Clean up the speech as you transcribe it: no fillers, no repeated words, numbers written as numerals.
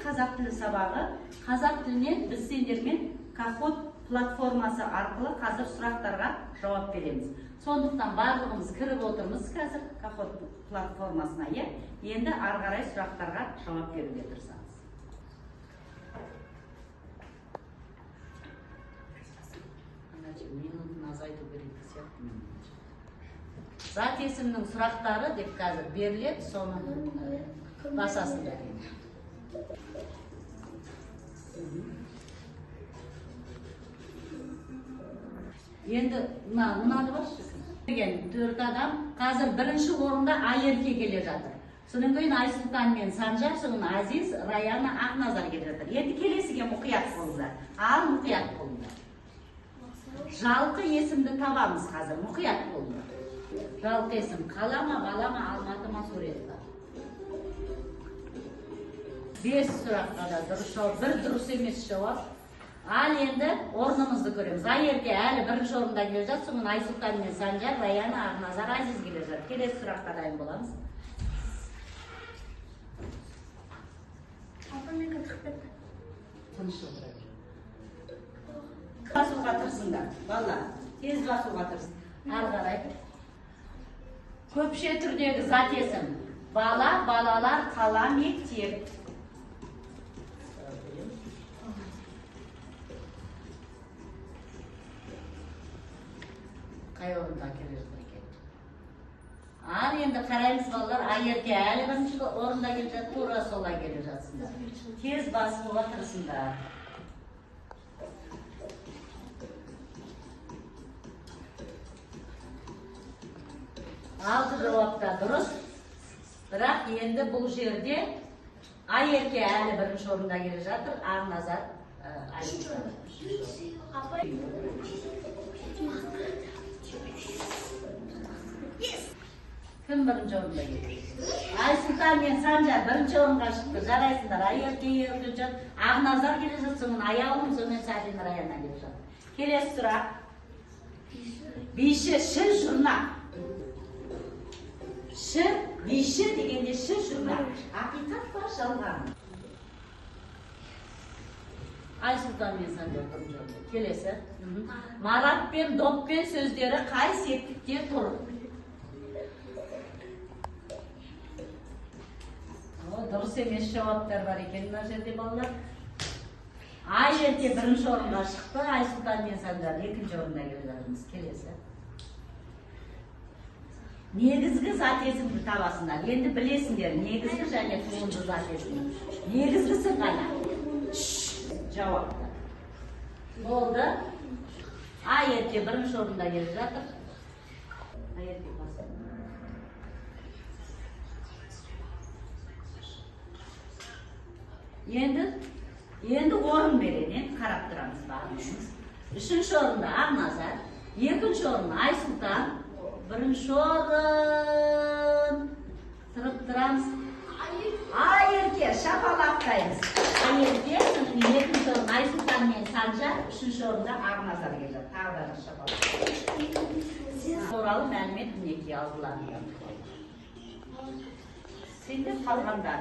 қазақ тілі сабағы. Қазақ тілінен біз сендермен Кахот платформасы арқылы қазір сұрақтарға жауап береміз. Сондықтан барлығымыз кіріп отырмыз қазір Кахот платформасына. Енді ары қарай сұрақтарға жауап беруге тырысамыз. Минутын азайту керек сияқты. Зат есімнің сұрақтары деп қазір беріледі, соны басасында. Енді мынаны баршы. Деген 4 адам қазір бірінші орында Айерке келе жатыр. Содан кейін Айсұлтан мен Санжар, соның Азиз, Раяна, Ақназар келе жатыр. Енді келесіге мұқият болыңыздар. Ал мұқият болыңыздар. Жалқы есімді табамыз қазір, мұқият болыңыздар. Жалқы есім қалама, балама, алматыма суретті. 5 сұраққа да дұрыс жауап, бір дұрыс емес жауап. Ал енді орнымызды көреміз. Айерке әлі бірінші орында келе жатыр, соңын Айсұлтан мен Санжар, Раяна, Ақназар, Азиз келе жатыр. Келесі сұраққа дайын боламыз. Тыныш отырайық. Басуға тырысыңдар, бала. Тез басуға тырысың. Ары қарай. Көпше түрдегі зат есім. Бала, балалар, қала, мектеп. Қай орында келе жатыр екен? Ал енді қараймыз балалар, Айерке әлі бірінші орында келе жатыр, тура солай келе жатсыңдар. Тез басуға тырысыңдар. Алты жауапта дұрыс. Бірақ енді бұл жерде Айерке әлі бірінші орында келе жатыр, Ақназар Айсұлтан. Кім бірінші орында келді? Айсұлтан мен Санжар бірінші орынға шықты. Жарайсыңдар. Айерке келе жатыр, Ақназар келе жатыр, соңын Аяулым, соңын Сәлин Раяна келе жатыр. Келесі сұрақ. Биші, ші, жұрна. Ші, биші дегенде ші, жұрна. Ақиқат па, жалған. Айсұлтан мен Санжар бірінші орында. Келесі. Марат пен доппен сөздері қай септікте тұр? Дұрыс емес жауаптар бар екен мына жерде балалар. Айерке бірінші орынға шықты, Айсұлтан мен Санжар екінші орында келе жатырмыз. Келесі. Негізгі зат есімді табасыңдар. Енді білесіңдер, негізгі және туынды зат есімді. Негізгісі ғана. Жауапты. Болды. Айерке бірінші орында келе жатыр. Айерке басында. Енді орын береден қарап тұрамыз бағымыз. Үшінші орында Ақназар, екінші орында Айсұлтан, бірінші орын тұрып тұрамыз. Айерке шапалақтаймыз. Айерке, екінші орында Айсұлтан мен Санжар, үшінші орында Ақназар келді. Тағдары шапалақтаймыз. Туралы мәлімет мінекей алдыларында. Сендер қалғандар.